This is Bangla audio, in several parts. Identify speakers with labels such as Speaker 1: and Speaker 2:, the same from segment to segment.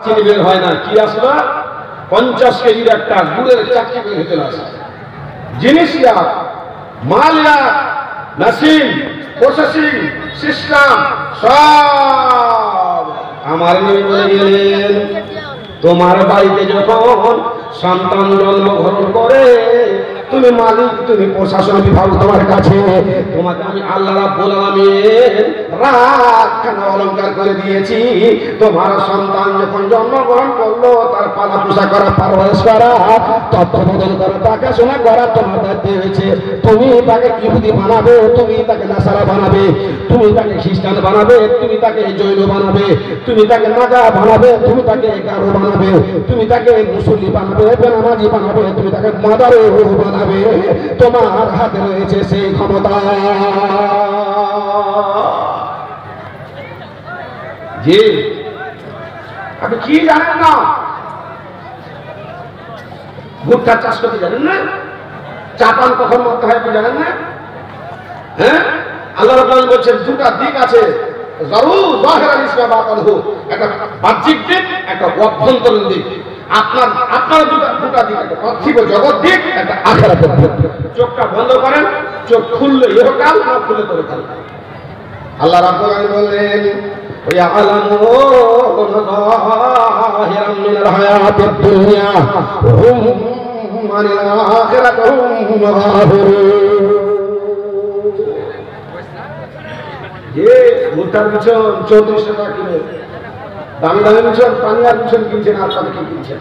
Speaker 1: চিনি বের হয় না, কি আসলো 50 কেজির একটা গুড়ের চাকরি বের হতে আসে। জিনিসটা মালিয়া নাসিম প্রসেসিং সিস্টেম সব আমার নবী বলে গেলেন, তোমার বাড়িতে যখন সন্তান জন্মগ্রহণ করে তুমি মালিক, তুমি প্রশাসন বিভাগ, তোমার কাছে তোমাকে আমি আল্লাহ রাব্বুল আলামিন রাতখানা অলংকার করে দিয়েছি। তোমার সন্তান যখন জন্মগ্রহণ করলো তার পালা পোষা করা, পারওয়ারিশ করা, তত্ত্বাবধান করা, দেখাশোনা করা তোমার দায়িত্ব হয়েছে। তুমি তাকে ইহুদি বানাবে, তুমি তাকে নাসারা বানাবে, তুমি তাকে খ্রিস্টান বানাবে, তুমি তাকে জৈন বানাবে, তুমি তাকে নাগা বানাবে, তুমি তাকে গারো বানাবে, তুমি তাকে মুসল্লি বানাবে, বেনামাজি বানাবে, তুমি তাকে মাদারো বানাবে। তোমার হাতে রয়েছে সেই ক্ষমতা। জি, আপনি কি জানেন না? ভুট্টা চাষ করতে জানেন না? চাপান কখন করতে হয় আপনি জানেন না? হ্যাঁ, আল্লাহ রাব্বুল আলামিন বলছেন দুটা দিক আছে, একটা বাহ্যিক দিক, একটা অভ্যন্তরীণ দিক। আপনার দুটা দিক, একটা পার্থিব জগৎ দিক, একটা আখিরাতের দিক। চোখটা বন্ধ করেন, চোখ খুললে ইহকাল, না খুললে পরকাল। আল্লাহ রাব্বুল আলামিন বললেন ওয়ায়ালামুনা যাহিরাম মিনাল হায়াতিদ দুনিয়া ওয়া হুম আনিল আখিরাতি হুম গাফিরুন। যে ভুট্টার পিছন 34 টাকা কিলো, দামি দামি পিছন, পানিয়ার পিছন কিনছেন, আর তাদের কি কিনছেন?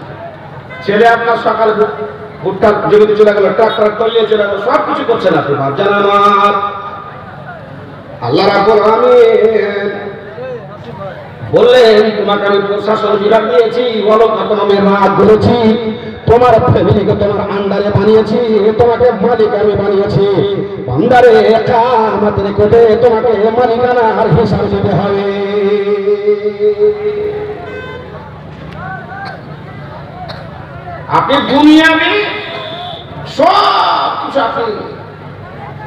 Speaker 1: ছেলে আপনার সকালে ভুট্টার জমিতে চলে গেল, ট্রাক্টর তলিয়ে চলে গেল, সব কিছু করছেন আপনি। ভাবছেন আমার আল্লাহ রাব্বুল আলামিন বললেন তোমাকে আমি প্রশাসন বিভাগ দিয়েছি, বলো আমি রাগ করেছি, তোমার ফ্যামিলিকে তোমার আন্ডারে বানিয়েছি, তোমাকে মালিক আমি বানিয়েছি। বান্দারে কিয়ামতের কোটে তোমাকে মালিকানার হিসাব দিতে হবে। আপনি দুনিয়াবি সব কিছু, আপনি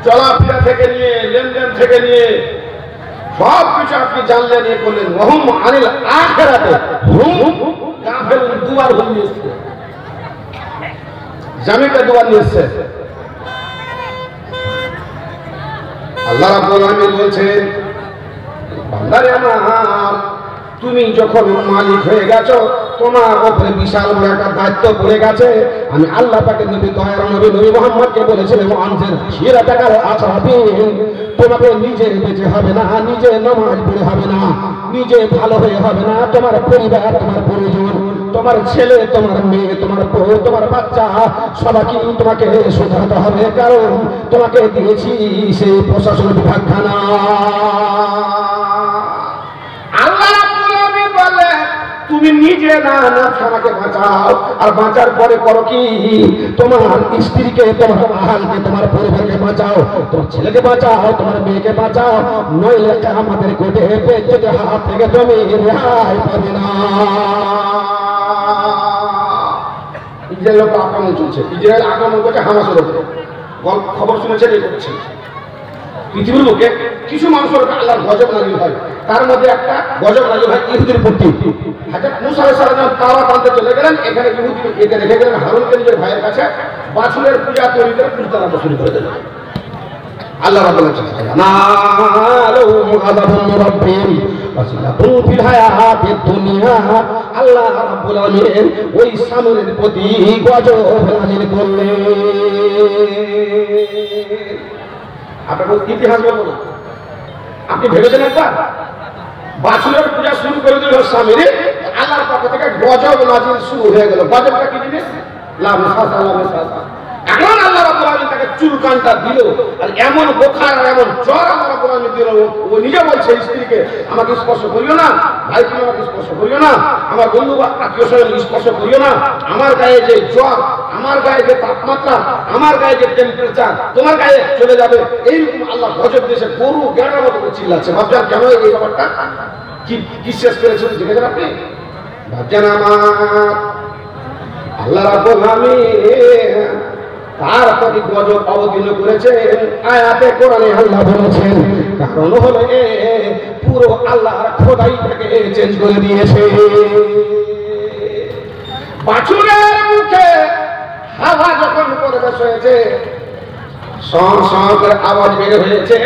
Speaker 1: চলাফেরা থেকে নিয়ে, লেনদেন থেকে নিয়ে সব কিছু আপনি জানলেন, নিয়ে করলেন। ওহুম আনিল আখিরাতি হুম গাফিলুন। দুয়ার হুম নিয়েছে, জামিটা দুয়ার নিয়েছে। আল্লাহ রাব্বুল আলামিন বলছেন বান্দারে আমার, তুমি যখন মালিক হয়ে গেছো, তোমার উপরে বিশাল বড় একটা দায়িত্ব পড়ে গেছে। আমি আল্লাহ পাকের নবী দয়ার নবী মুহাম্মদকে বলেছিলাম আনজের শিরা টাকার আছাবি, তোমাকে নিজে বেঁচে হবে না, নিজে নামাজ পড়ে হবে না, নিজে ভালো হয়ে হবে না, তোমার পরিবার, তোমার পরিজন, তোমার ছেলে, তোমার মেয়ে, তোমার বউ, তোমার বাচ্চা সবাইকে তোমাকে শোধরাতে হবে। কারণ তোমাকে দিয়েছি সেই প্রশাসন বিভাগখানা। তুমি নিজে না আমাকে বাঁচাও, আর বাঁচার পরে করো কি? তোমার স্ত্রীকে, তোমার আহালকে, তোমার পরিবারকে বাঁচাও, তোমার ছেলেকে বাঁচাও, তোমার মেয়েকে বাঁচাও, নইলে আমাদের কোটে বেজ্জতে হাত থেকে তুমি রেহাই পাবে না। ইসরায়েল আক্রমণ চলছে, ইসরায়েল আক্রমণ করছে হামাসের উপরে। খবর শুনেছেন? এই করছে পৃথিবীর বুকে কিছু মানুষের আল্লাহর গজব নাজিল হয়, তার মধ্যে একটা গজব নাজিল হয় ইহুদির প্রতি। হযরত মুসা আলাইহিস সালাম তাওরাত আনতে চলে গেলেন, এখানে ইহুদি একে রেখে গেলেন হারুনকে নিজের ভাইয়ের কাছে, বাছুরের পূজা তৈরি করে পূজা আরম্ভ শুরু করে দিলেন। আল্লাহ রাব্বুল আলামিন নালাহুম আযাবুন রাব্বিহিম ওয়াসিলাতুন ফিল হায়াতিদ দুনিয়া। আল্লাহ রাব্বুল আলামিন ওই সামনের প্রতি গজব নাজিল করলেন। আপনার ইতিহাস বলবো না, আপনি ভেবেছেন একবার বাছুরের পূজা শুরু করে দিল স্বামীর, আল্লাহর পক্ষ থেকে গজব নাজিল শুরু হয়ে গেল। গজবটা কি জিনিস? এখন আল্লাহ রাব্বুল আলামিন তাকে চুলকানটা দিল, আর এমন বোখার আর এমন জ্বর আল্লাহ রাব্বুল আলামিন দিল, ও নিজে বলছে স্ত্রীকে আমাকে স্পর্শ করিও না, ভাই তুমি আমাকে স্পর্শ করিও না, আমার বন্ধু বা আত্মীয় স্বজন স্পর্শ করিও না, আমার গায়ে যে জ্বর, আমার গায়ে যে তাপমাত্রা, আমার গায়ে যে টেম্পারেচার তোমার গায়ে চলে যাবে। এইরকম আল্লাহ গজব দিয়েছে, গরু গেড়ার মতো চিল্লাচ্ছে। ভাবছেন কেন এই ব্যাপারটা কি শেষ করেছিল দেখেছেন আপনি? ভাবছেন আমার আল্লাহ রাব্বুল আলামিন তার প্রতি গজব অবতীর্ণ করেছেন। আয়াতে কোরআনে আল্লাহ বলেছেন কারণ হলো পুরো আল্লাহর খোদাইটাকে চেঞ্জ করে দিয়েছে। বাছুরের মুখে হাওয়া যখন প্রবেশ হয়েছে, সং সং করে আওয়াজ বের হয়েছে,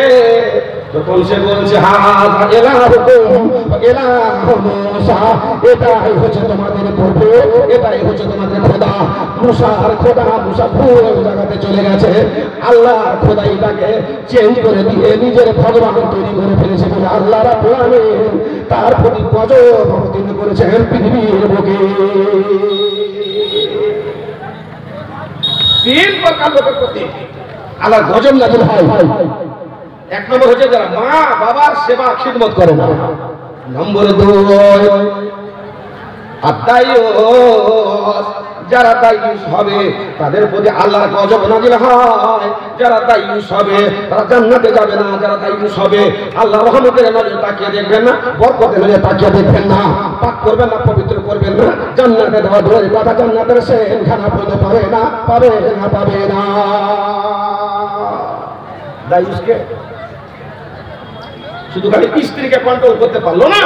Speaker 1: তখন সে বলছে হাযা ইলাহুকুম ইলাহু মূসা, এটাই হচ্ছে তোমাদের প্রভু, এটাই হচ্ছে তোমাদের খোদা। মুসার খোদা, মুসা ভুল জায়গাতে চলে গেছে, আল্লাহর খোদাইটাকে চেঞ্জ করে দিয়ে নিজের ভগবান তৈরি করে ফেলেছে বলে আল্লাহ রাব্বুল আলামিন তার প্রতি গজব অবতীর্ণ করেছেন পৃথিবীর বুকে। তিন প্রকার লোকের প্রতি আল্লাহ গজব নাযিল হয়। এক নম্বর হচ্ছে যারা মা বাবার সেবা খিদমত করে না। নম্বর 2 আদায়ুস, যারা দায়ুস হবে তাদের প্রতি আল্লাহর গজব নাযিল হয়। যারা দায়ুস হবে তারা জান্নাতে যাবে না। যারা দায়ুস হবে আল্লাহর রহমতের নজর তাকিয়ে দেখবেন না, বরকতের নজর তাকিয়ে দেখবেন না, পাক করবেন না, পবিত্র করবেন না, জান্নাতে দেওয়া দূরের কথা জান্নাতের সেখানা পর্যন্ত পাবে না, পাবে না, পাবে না। দায়ুসকে শুধু খালি স্ত্রীকে কন্ট্রোল করতে পারলো না,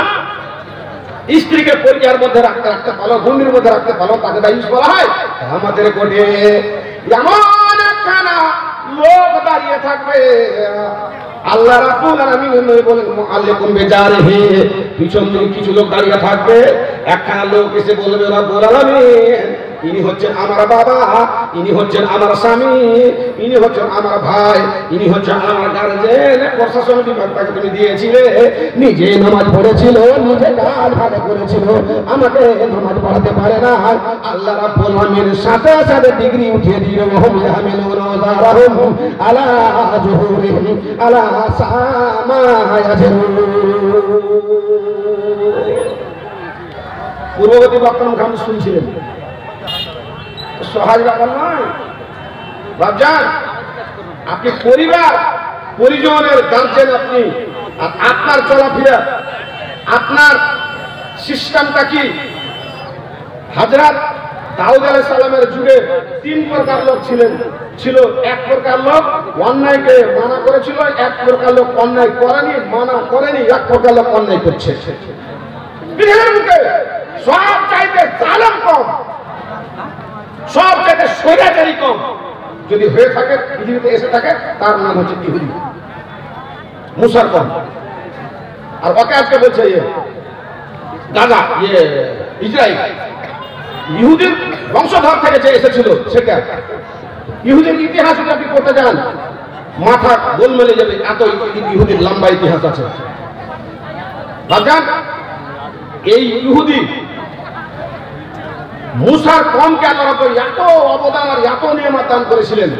Speaker 1: স্ত্রীকে পরিবারের মধ্যে রাখতে রাখতে পারলো, ভূমির মধ্যে রাখতে পারলো, তাকে দায়ুস বলা হয়। আমাদের কোটে এমন একখানা লোক দাঁড়িয়ে থাকবে, আল্লাহ রাব্বুল আলামিন বলেন মুআল্লিকুম বিজারিহি, পিছন দিকে কিছু লোক দাঁড়িয়ে থাকবে, একখানা লোক এসে বলবে রাব্বুল আলামিন ইনি হচ্ছেন আমার বাবা, ইনি হচ্ছেন আমার স্বামী, ইনি হচ্ছেন আমার ভাই, ইনি হচ্ছেন আমার গার্জেন। প্রশাসন বিভাগ তাকে তুমি দিয়েছিলে, নিজে নামাজ পড়েছিল, নিজে কাজ ভালো করেছিল, আমাকে নামাজ পড়াতে পারে না। আল্লাহ রাব্বুল আলামিন সাথে সাথে ডিগ্রি উঠিয়ে দিল, ওহুম ইয়াহমিলুনা আওযারহুম আলা যুহুরিহিম আলা সামা ইয়াজরুন। পূর্ববর্তী বক্তব্য খান শুনছিলেন, সহজ ব্যাপার নয় বাবজান। আপনি পরিবার পরিজনের গার্জেন, আপনি আপনার চলাফেরা, আপনার সিস্টেমটা কি? হযরত দাউদ আলাইহিস সালামের যুগে 3 প্রকার লোক ছিল। এক প্রকার লোক অন্যায়কে মানা করেছিল, এক প্রকার লোক অন্যায় করেনি, মানা করেনি, এক প্রকার লোক অন্যায় করছে। পৃথিবীর মুখে সব চাইতে জালেম কম, সব চাইতে স্বৈরাচারী কম যদি হয়ে থাকে, পৃথিবীতে এসে থাকে, তার নাম হচ্ছে ইহুদি, মুসার কম। আর ওকে আজকে বলছে গাজা, ইসরায়েল, ইহুদির বংশধর থেকে যে এসেছিল সেটা। ইহুদির ইতিহাস যদি আপনি করতে যান মাথা গোল মেলে যাবে, এত ইহুদির লম্বা ইতিহাস আছে। ভাবছেন এই ইহুদি মুসার কমকে আল্লাহ এত অবদান আর এত নিয়ামত দান করেছিলেন,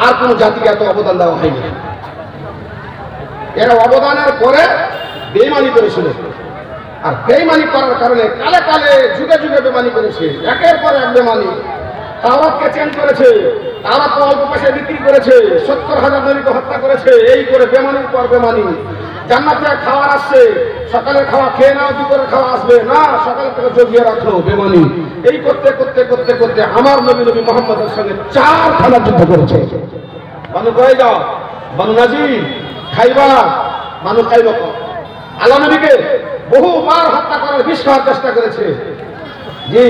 Speaker 1: আর কোন জাতিকে এত অবদান দেওয়া হয়নি। এরা অবদানের পরে বেঈমানি করেছিল, আর বেঈমানি করার কারণে কালে কালে যুগে যুগে বেঈমানি করেছে, একের পর এক বেঈমানি। তাওরাতকে চেঞ্জ করেছে, তাওরাতকে অল্প পয়সায় বিক্রি করেছে, 70,000 নবীকে হত্যা করেছে, এই করে বেঈমানির পর বেঈমানি। জান্নাতে খাবার আসছে, সকালের খাওয়া খেয়ে নাও, দুপুরের খাওয়া আসবে না, সকাল থেকে জগিয়ে রাখলো, বেঈমানি। এই করতে করতে করতে করতে আমার নবী মুহাম্মদের সঙ্গে 4 খানা যুদ্ধ করেছে। বানু কুরাইজা, বানু নাজির, খাইবার, বানু কাইনুকা। আল্লাহ নবীকে বহুবার হত্যা করার বিষ খাওয়ার চেষ্টা করেছে। জি,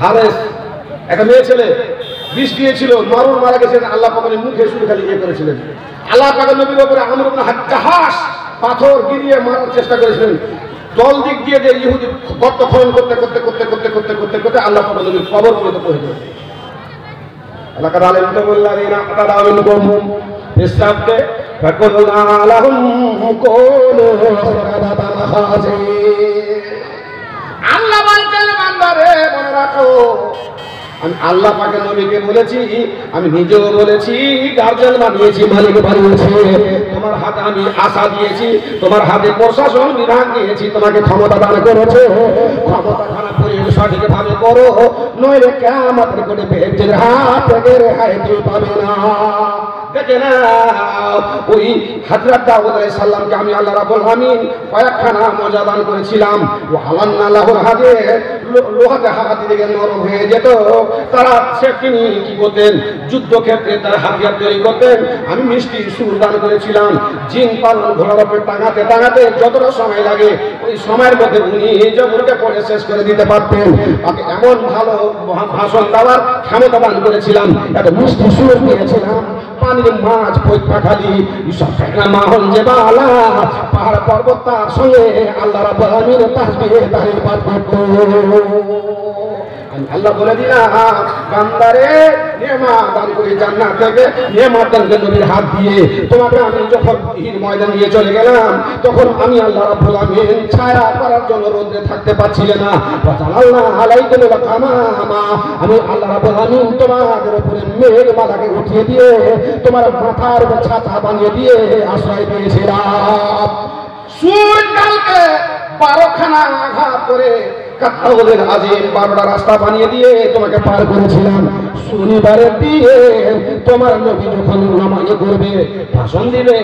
Speaker 1: হারেস একটা মেয়ে ছেলে বিষ দিয়েছিল, মারা গেছিলেন। আল্লাহ পাকের মুখে শুধু খালি করেছিলেন। আল্লাহ পাকের নবীর উপরে আমর ইবনে জাহাশ পাথর গিরিয়ে মারার চেষ্টা করেছিলেন। জল দিক দিয়ে যে ইহুদি গর্ত খনন করতে করতে করতে করতে করতে করতে করতে আল্লাহ পাকের নবীর কবর পর্যন্ত পৌঁছে গেল। আল্লাহ তাআলা ইন্নাল্লাযীনা আতাদাউ মিনকুম ইসলামকে ফাকুলনা লাহুম কুনু সাদাতান খাজিন। আল্লাহ বলতেন বান্দারে মনে রাখো, আমি আল্লাহ পাকের নবীকে বলেছি, আমি নিজেও বলেছি, গার্জেন বানিয়েছি, মালিক বানিয়েছি, তোমার হাতে আমি আশা দিয়েছি, তোমার হাতে প্রশাসন বিভাগ দিয়েছি, তোমাকে ক্ষমতা দান করেছে। ক্ষমতা খানা প্রয়োগ সঠিকভাবে করো, নইলে কিয়ামতের কোণে বেহেশতের হাত থেকে রেহাই পাবে না। দেখে না ওই হযরত দাউদ আলাইহিস সালামকে আমি আল্লাহ রাব্বুল আলামিন কয়েকখানা মজা দান করেছিলাম। ও আলান্না লাহুল হাদিদ, লোহাতে হাতি থেকে নরম হয়ে যেত। তারা সে তিনি কি করতেন, যুদ্ধক্ষেত্রে তারা হাতিয়ার তৈরি করতেন। আমি মিষ্টি সুর দান করেছিলাম। জিন পালন ঘোড়ার উপর টাঙাতে টাঙাতে যতটা সময় লাগে ওই সময়ের মধ্যে উনি জবরকে পড়ে শেষ করে দিতে পারতেন। তাকে এমন ভালো ভাষণ দেওয়ার ক্ষমতা দান করেছিলাম, এত মিষ্টি সুর দিয়েছিলাম। পানির মাছ পৈপা খালি মাহল যে বালা, পাহাড় পর্বত তার সঙ্গে আল্লাহ রাব্বুল আলামিন তাসবিহে তাহলিল পাঠ করত। আল্লাহ বলে দিলাম বান্দারে নেয়ামত দান করে জান্নাত থেকে নেয়ামত দান করে নবীর হাত দিয়ে তোমাকে আমি যখন ঈদ ময়দান নিয়ে চলে গেলাম, তখন আমি আল্লাহ রাব্বুল আলামিন ছায়া করার জন্য রোদে থাকতে পারছিলাম না। আল্লাহ আলাইকুম কামামা, আমি আল্লাহ রাব্বুল আলামিন তোমাদের উপরে মেঘমালাকে উঠিয়ে দিয়ে তোমার মাথার উপর ছাতা বানিয়ে দিয়ে আশ্রয় দিয়েছিলাম। সূর্যকে 12খানা আঘাত করে কাত্তাউলের আজিম 12টা রাস্তা বানিয়ে দিয়ে তোমাকে পার করেছিলাম। শনিবারের দিয়ে তোমার নবী যখন নামাজ করবে, ভাষণ দিবে,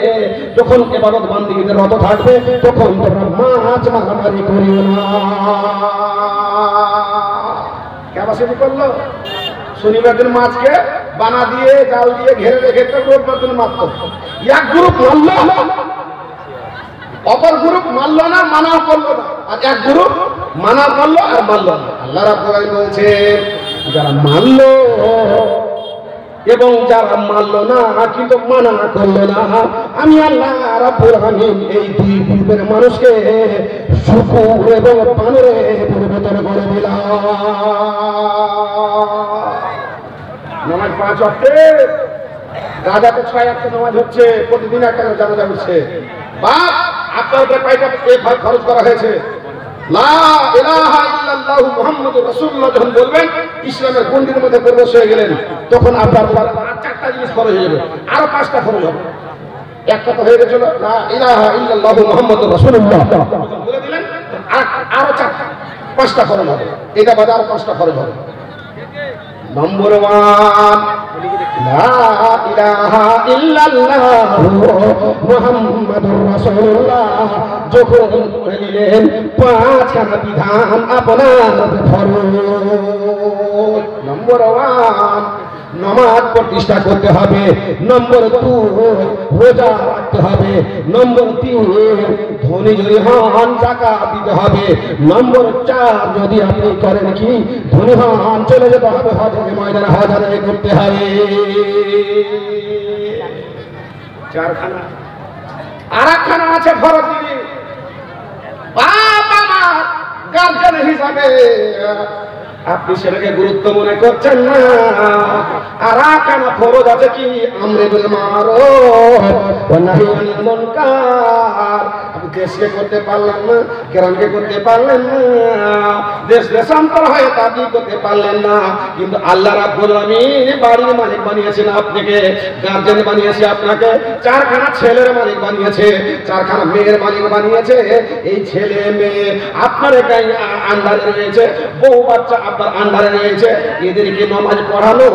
Speaker 1: যখন ইবাদত বান্দিগিতে রত থাকবে, তখন তোমরা মাছ মারামারি করিও না। ক্যাপাসিটি করলো শনিবার দিন মাছকে বানা দিয়ে জাল দিয়ে ঘেরে রেখে তো রোববার দিন মারত। এক গ্রুপ মারলো, অপর গ্রুপ মানলো না, মানাও করলো না। আর এক গ্রুপ মানা করলো আর মানলো না। আল্লাহ রাব্বুল আলামিন বলছে যারা মানলো এবং যারা মানলো না কিন্তু মানা করলো না, আমি আল্লাহ রাব্বুল আলামিন এই দুই গ্রুপের মানুষকে শুকর এবং পানরে পরিবর্তন করে দিলাম। নামাজ 5 ওয়াক্তে, গাজাতে 6 ওয়াক্তে নামাজ হচ্ছে, প্রতিদিন একটা জানাজা হচ্ছে। বাপ আপনার উপরে কয়টা খরচ করা হয়েছে? লা ইলাহা ইল্লাল্লাহু মুহাম্মাদুর রাসূলুল্লাহ যখন বলবেন, ইসলামের গণ্ডির মধ্যে প্রবেশ হয়ে গেলেন, তখন আপনার উপরে 4টা জিনিস খরচ হয়ে যাবে, আরো 5টা খরচ হবে। একটা তো হয়ে গেছিল লা ইলাহা ইল্লাল্লাহু মুহাম্মাদুর রাসূলুল্লাহ বলে দিলেন, আরো 5টা খরচ হবে। এটা বাদে আরো 5টা খরচ হবে। নম্বর 1, লা ইলাহা ইল্লাল্লাহু মুহাম্মাদুর রাসূলুল্লাহ যখন বললেন 5খানা বিধান আপনার ফরজ। নম্বর 1 নামাজ প্রতিষ্ঠা করতে হবে। নম্বর 2 রোজা রাখতে হবে। নম্বর 3 ধনী যদি হন যাকাত দিতে হবে। নম্বর 4 যদি আপনি করেন কি ধনী হন চলে যেতে হবে হজের ময়দানে, হজ আদায় করতে হবে। 4খানা। আর একখানা আছে ফরজ দিবি। বাবা মা গার্জেন হিসাবে আপনি সেটাকে গুরুত্ব মনে করছেন না। আর একখানা ফরজ আছে কি আমরে বিল মারুফ ওয়া নাহি আনিল মুনকার। আপনি দেশকে করতে পারলেন না, গ্রামকে করতে পারলেন না, দেশ দেশান্তর হয়ে তাবলীগ করতে পারলেন না, কিন্তু আল্লাহ রাব্বুল আলামিন বাড়ির মালিক বানিয়েছেন আপনাকে, গার্জেন বানিয়েছে আপনাকে, 4খানা ছেলের মালিক বানিয়েছে, 4খানা মেয়ের মালিক বানিয়েছে। এই ছেলে মেয়ে আপনার আন্ডারে রয়েছে, বউ বাচ্চা আপনার আন্ডারে রয়েছে। এদেরকে নামাজ পড়ানো,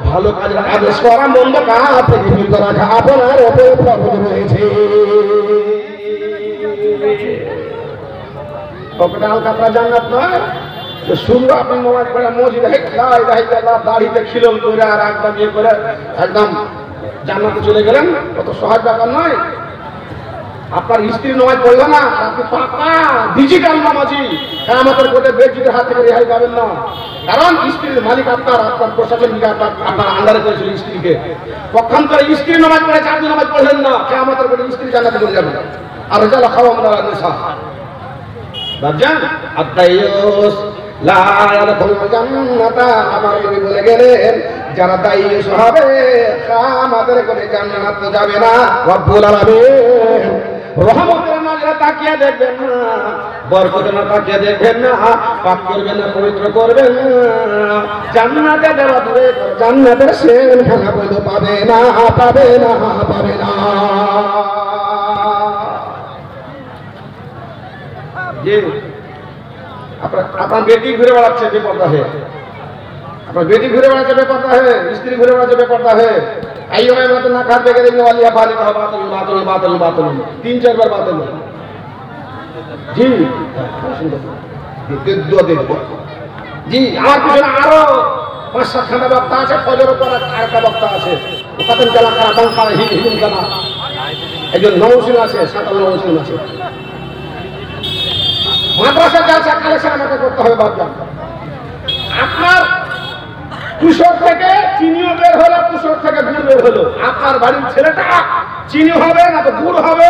Speaker 1: ভালো কাজের আদেশ করা, মন্দ কাজ থেকে বিরত রাখা আপনার উপরে ফরজ রয়েছে। জান্নাত নয় শুধু আপনি নামাজ পড়ে মসজিদে দাড়িতে খিলল করে আর একদম ইয়ে করে একদম জান্নাতে চলে গেলেন, কত সহজ ব্যাপার নয়। আপনার স্ত্রী নামাজ পড়লো না, আপনি পাকা ডিজিটাল নামাজি, কিয়ামতের কোটে বেজ্জতির হাত থেকে রেহাই পাবেন না। কারণ স্ত্রীর মালিক আপনার প্রশাসন আপনার আন্ডারে করেছিল স্ত্রীকে। পক্ষান্তরে স্ত্রী নামাজ পড়ে আপনি নামাজ পড়লেন না, কিয়ামতের কোটে স্ত্রী জান্নাতে চলে যাবে। আর রেজালা খাওয়া আমরা নেশা বাজান আত্তাইয়ুস লা ইয়াদখুলুল জান্নাতা। আমার নবী বলে গেলেন যারা দায়ুস হবে কিয়ামতের কোটে জান্নাতে যাবে না। রব্বুল আলামিন রহমতের নজরে তাকিয়ে দেখবেন না, বরকতের নজরে তাকিয়ে দেখবেন না, পাক করবেন না, পবিত্র করবেন না। জান্নাতে যাওয়া দূরে, জান্নাতের সেন খানা বইল পাবে না, পাবে না, পাবে না। আপনার বেটি ঘুরে বেড়াচ্ছে বেপরদা হয়ে, আপনার বেটি ঘুরে বেড়াচ্ছে ব্যাপারটা है স্ত্রী ঘুরে বেড়াচ্ছে ব্যাপারটা है आइयो मैं मतलब ना खाते के देखने वाली अफाली का बात 3-4 बार बात जी देखो जी আমার পিছনে আরো 5-7 খানা বক্তা আছে ফজরের পর আরেকটা বক্তা আছে কতন চালা করা বাংলা হিন্দু জানা একজন নওশিন আছে 57 নওশিন আছে মাদ্রাসা জালসা কালেকশন আমাকে করতে হবে বাপজান আপনার কুশোর থেকে চিনিও বের হলো কুশোর থেকে গুড় বের হলো আপনার বাড়ির ছেলেটা চিনি হবে না তো গুড় হবে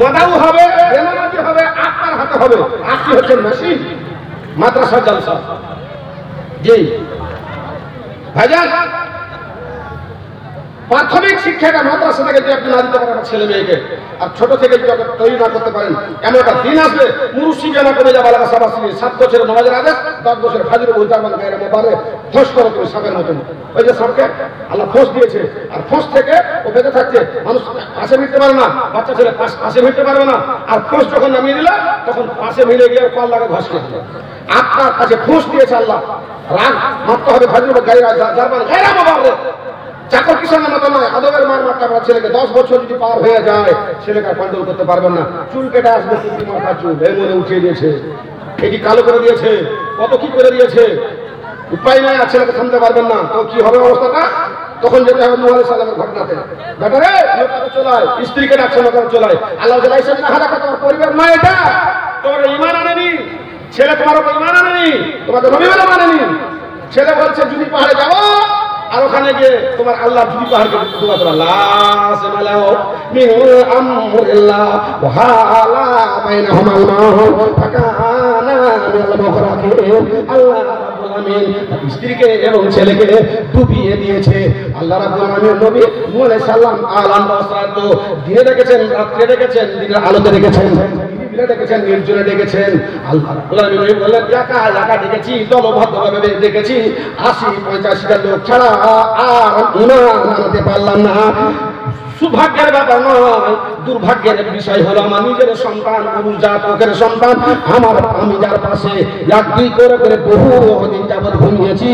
Speaker 1: মদাউ হবে বেনামাজি হবে আপনার হাতে হবে আপনি হচ্ছেন মেশিন মাদ্রাসা জালসা জি ভাইজান প্রাথমিক শিক্ষাটা মাদ্রাসা থেকে যদি আপনি না দিতে পারেন ছেলে মেয়েকে আর ছোট থেকে যদি তৈরি না করতে পারেন এমন একটা দিন আসবে মুরুষি জানা করে যাওয়া লাগা সব আসলে 7 বছরের নামাজের আদেশ 10 বছরের ফাজির উল্টামান গায়ের মোবারে ফোঁস করো তুমি সাপের মতন ওই যে সাপকে আল্লাহ ফোঁস দিয়েছে আর ফোঁস থেকে ও বেঁচে থাকছে মানুষ পাশে মিলতে পারে না বাচ্চা ছেলে পাশে মিলতে পারবে না আর ফোঁস যখন নামিয়ে দিলে তখন পাশে মিলে গিয়ে কল লাগে ঘষ খেতে আপনার কাছে ফোঁস দিয়েছে আল্লাহ রাগ মারতে হবে ফাজির গায়ের জারবান গায়ের মোবারে চাকর কিষানের মতো নয় আদবের মার মারতে আপনার ছেলেকে 10 বছর যদি পার হয়ে যায় ছেলেকে কন্ট্রোল করতে পারবেন না চুল কেটে আসবে তুমি মাথা চুল এই মনে উঠিয়ে দিয়েছে এটি কালো করে দিয়েছে কত কি করে দিয়েছে উপায় নাই আর ছেলেকে থামতে পারবেন না তো কি হবে অবস্থাটা তখন যেতে হবে নূহ আলাইহিস সালামের ঘটনাতে ব্যাটারে লোকটাকে চলায় স্ত্রীকে ডাকছে না করে চলায় আল্লাহ জালাইছেন না হালাকা তোমার পরিবার না এটা তোমার ঈমান আনেনি ছেলে তোমার উপর ঈমান আনেনি তোমাকে নবী বলে মানেনি ছেলে বলছে যদি পাহাড়ে যাবো আর ওখানে গিয়ে তোমার আল্লাহ যদি পাহাড়কে দোয়া করে আল্লাহ সামালাও মিন আমরিল্লাহ ওয়া হালা বাইনাহুমাল মাউত ফাকানা মিনাল মুগরাকিন আল্লাহ রাব্বুল আমিন স্ত্রীকে এবং ছেলেকে ডুবিয়ে দিয়েছে আল্লাহ রাব্বুল আমিন নবী নূহ আলাইহিস সালাম আলাম রাসূল দিনে দেখেছেন রাতে দেখেছেন দিনের আলোতে দেখেছেন দেখেছেন নির্জনে দেখেছেন আল্লাহ রাব্বুল আমিন বললেন একা একা দেখেছি দলবদ্ধভাবে দেখেছি 80-85টা লোক ছাড়া আর ঈমান আনতে পারলাম না সৌভাগ্যের ব্যাপার নয় দুর্ভাগ্যের বিষয় হলো আমার নিজের সন্তান পুরুষ জাতকের সন্তান আমি যার পাশে 1-2 করে বহু দিন যাবৎ ঘুমিয়েছি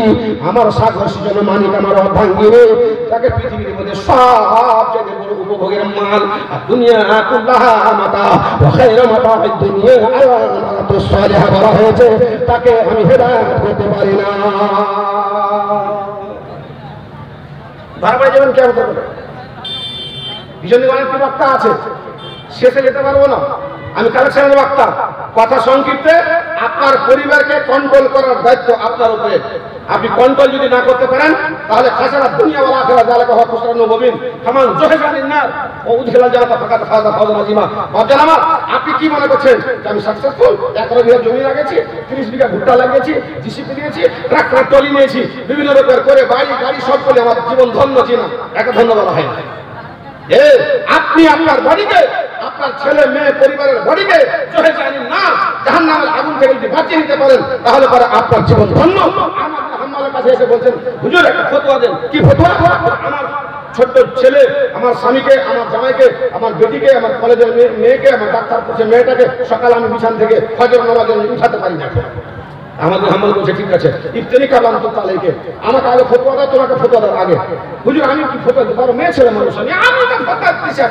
Speaker 1: আমার সাগর সৃজন মানিক আমার অর্ধাঙ্গিনী তাকে পৃথিবীর মধ্যে সবচেয়ে বড় উপভোগের মাল আর দুনিয়া কুল্লাহা মাতা ওয়া খায়রু মাতা'আদ দুনিয়া আল-মারাতুস সালিহা বলা হয়েছে তাকে আমি হেদায়েত করতে পারি না বারবার যেমন কেমন করবে বিজন্য অনেকটি বক্তা আছে শেষে যেতে পারবো না আমি কালেকশনের বক্তা কথা সংক্ষিপ্তে আপনার পরিবারকে কন্ট্রোল করার দায়িত্ব আপনার উপরে আপনি কন্ট্রোল যদি না করতে পারেন তাহলে খাসারা দুনিয়া ওয়ালা আখিরাত যালাকা হক খুসরান মুবিন ফামান জুহিজানিন নার ও উদখিলা জান্নাতা ফাকাদ ফাযা ফাওজান আযীমা বাজান আমার আপনি কি মনে করছেন যে আমি সাকসেসফুল 1 বিঘা জমি লাগিয়েছি 30 বিঘা ভুট্টা লাগিয়েছি জিসিপি দিয়েছি ট্রাক্টর টলি নিয়েছি বিভিন্ন রকমের করে বাড়ি গাড়ি সব করে আমার জীবন ধন্য ছিল একা ধন্য বলা হয় আপনি আপনার বাড়িকে আপনার ছেলে মেয়ে পরিবারের বাড়িকে জুহিজানিন নার জাহান্নামের আগুন থেকে যদি বাঁচিয়ে নিতে পারেন তাহলে পরে আপনার জীবন ধন্য আমার হাম্মালের কাছে এসে বলছেন হুজুর একটা ফতোয়া দেন কি ফতোয়া আমার ছোট্ট ছেলে আমার স্বামীকে আমার জামাইকে আমার বেটিকে আমার কলেজের মেয়েকে আমার ডাক্তার পড়ছে মেয়েটাকে সকালে আমি বিছান থেকে ফজর নামাজে উঠাতে পারি না আমাদের হাম্মাল বলছে ঠিক আছে ইফতারি কালাম তো তালেকে আমাকে আগে ফতোয়া দাও তোমাকে ফতোয়া দাও আগে হুজুর আমি কি ফতোয়া দিতে পারো মেয়ে ছেলে মানুষ আমি তো ফতোয়া দিচ্ছি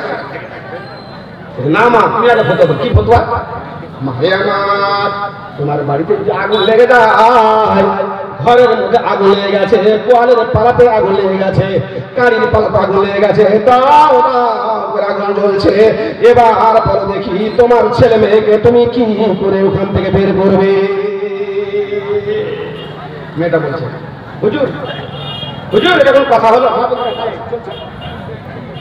Speaker 1: না মা তুমি আগে ফতোয়া দাও কি ফতোয়া মাহে আমার তোমার বাড়িতে যদি আগুন লেগে যায় ঘরের মধ্যে আগুন লেগে গেছে পোয়ালের পালাতে আগুন লেগে গেছে কারির পালাতে আগুন লেগে গেছে দাও আগুন জ্বলছে এবার পরে দেখি তোমার ছেলে মেয়েকে তুমি কি করে ওখান থেকে বের করবে মেয়েটা বলছে হুজুর হুজুর এটা কোন কথা হলো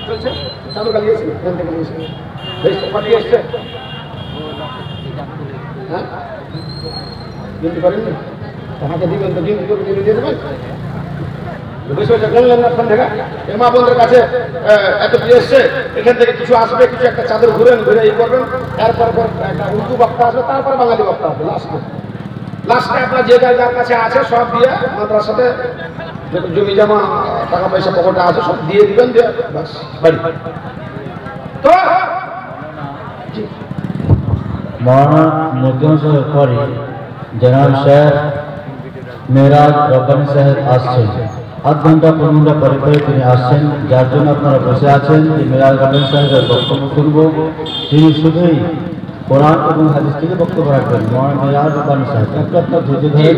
Speaker 1: চলছে চালু গালিয়েছি ফোন থেকে নিয়েছি বেশ পাঠিয়ে এসছে হ্যাঁ দিতে পারেননি আমাকে দিবেন তো দিন দিয়ে দেবেন বেশ হয়েছে বললেন না ফোন থেকে মা বোনদের কাছে এত দিয়ে এসছে এখান থেকে কিছু আসবে কিছু একটা চাদর ঘুরেন ঘুরে এই করবেন তারপর একটা উর্দু বক্তা আসবে তারপর বাঙালি বক্তা আসবে লাস্টে আপনার যে যার কাছে আছে সব দিয়ে মাদ্রাসাতে জমি জমা টাকা পয়সা পকেটে আছে সব দিয়ে দিবেন দিয়ে বাস বাড়ি তো
Speaker 2: মৌলানা মুদ্দুম সাহেব পরে জনাব সাহেব মেরাজ রব্বানী সাহেব আসছেন। আধ ঘন্টা 15 ঘন্টা পরে পরে তিনি আসছেন, যার জন্য আপনারা বসে আছেন যে মেরাজ রব্বানী সাহেবের বক্তব্য শুনব। তিনি শুধুই কোরআন এবং হাদিস থেকে বক্তব্য রাখবেন। মেরাজ রব্বানী সাহেব একটা ধৈর্য ধরে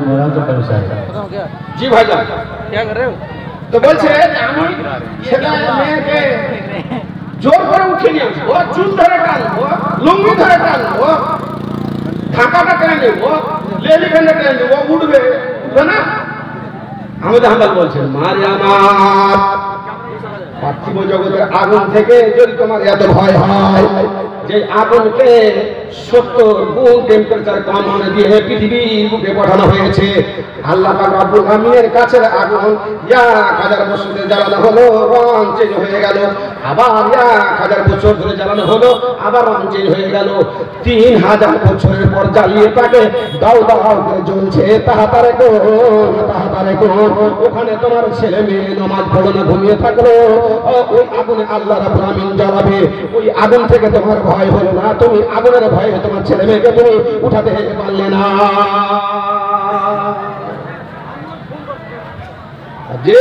Speaker 2: মেরাজ রব্বানী সাহেব।
Speaker 1: জি ভাইজান, তো বলছে আমি ছেলে মেয়েকে জোর করে উঠে নিয়ে আসবো, চুল ধরে টানবো, লুঙ্গি ধরে টানবো, ঢাকাটা টেনে নেবো, লেলিখানটা টেনে নেবো, উঠবে উঠবে না? আমাদের হামদাল বলছেন মারি আমার পার্থিব জগতের আগুন থেকে যদি তোমার এত ভয় হয়, যে আগুনকে 70 গুণ টেম্পারেচার কমানো দিয়ে পৃথিবীর বুকে পাঠানো হয়েছে। আল্লাহ পাক রব্বুল আমিনের কাছে আগুন 1000 বছর ধরে জ্বালানো হলো, রং চেঞ্জ হয়ে গেল, আবার 1000 বছর ধরে জ্বালানো হলো, আবার রং চেঞ্জ হয়ে গেল। 3000 বছরের পর জ্বালিয়ে তাকে দাও দাও করে জ্বলছে। তাহাতারে কোন ওখানে তোমার ছেলে মেয়ে নামাজ পড়ে না ঘুমিয়ে থাকলো, ওই আগুনে আল্লাহ রাব্বুল আমিন জ্বালাবে। ওই আগুন থেকে তোমার ভয় হলো না, তুমি আগুনের ভয়ে তোমার ছেলে মেয়েকে তুমি উঠাতে পারলে না। যে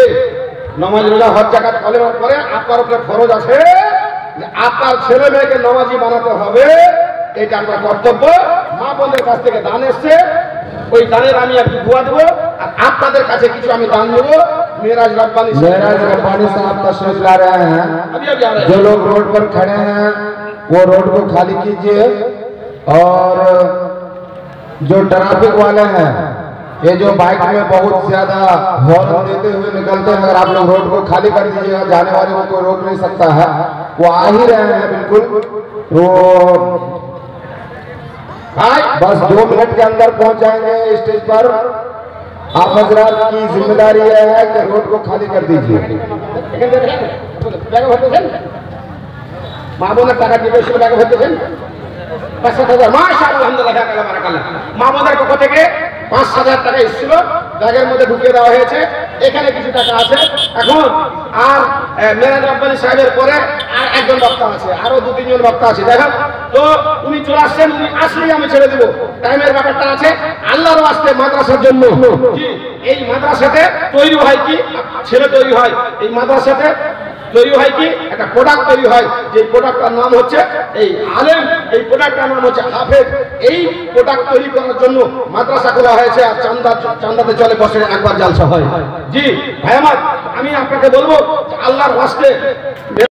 Speaker 1: নামাজ রোজা হজ যাকাত কলেমার পরে আপনার উপরে ফরজ আছে যে আপনার ছেলে মেয়েকে নামাজি বানাতে হবে, এটা আপনার কর্তব্য। মা বোনদের কাছ থেকে দান এসছে, ওই দানের আমি একটু দোয়া দেবো, আর আপনাদের কাছে কিছু আমি দান দেবো। मेराज रब्बानी साहब तशरीफ ला रहे हैं। जो लोग रोड पर खड़े हैं वो रोड को खाली कीजिए, और जो ट्रैफिक वाले हैं, ये जो बाइक में बहुत ज्यादा हॉर्न देते हुए निकलते हैं, अगर आप लोग रोड को खाली कर दीजिएगा, जाने वाले को कोई रोक नहीं सकता है। वो आ ही रहे हैं बिल्कुल, वो बस 2 मिनट के अंदर पहुंच जाएंगे स्टेज पर। आप हजरात की जिम्मेदारी है कि रोड को खाली कर दीजिए। মা বোনের টাকা দিবে, সে টাকা ভরতেছেন 5-7 হাজার, মাশাআল্লাহ, আলহামদুলিল্লাহ, বারাকাল্লাহ। মা বোনের পক্ষ থেকে 5,000 টাকা এসেছিল, ব্যাগের মধ্যে ঢুকিয়ে দেওয়া হয়েছে। এখানে কিছু টাকা আছে। এখন আর মেরাজ রব্বানী সাহেবের পরে আর একজন বক্তা আছে, আরো 2-3 জন বক্তা আছে। দেখেন তো উনি চলে আসছেন, উনি আসলেই আমি ছেড়ে দেবো। টাইমের ব্যাপারটা আছে। আল্লাহর ওয়াস্তে মাদ্রাসার জন্য এই মাদ্রাসাতে তৈরি হয় কি, ছেলে তৈরি হয় এই মাদ্রাসাতে, তৈরি হয় কি একটা প্রোডাক্ট তৈরি হয়, যে প্রোডাক্টটার নাম হচ্ছে এই আলেম, এই প্রোডাক্টটার নাম হচ্ছে হাফেজ। এই প্রোডাক্ট তৈরি করার জন্য মাদ্রাসা খোলা হয়েছে, আর চান্দাতে চলে বছরে একবার জালসা হয়। জি ভাই আমার, আমি আপনাকে বলবো আল্লাহর ওয়াস্তে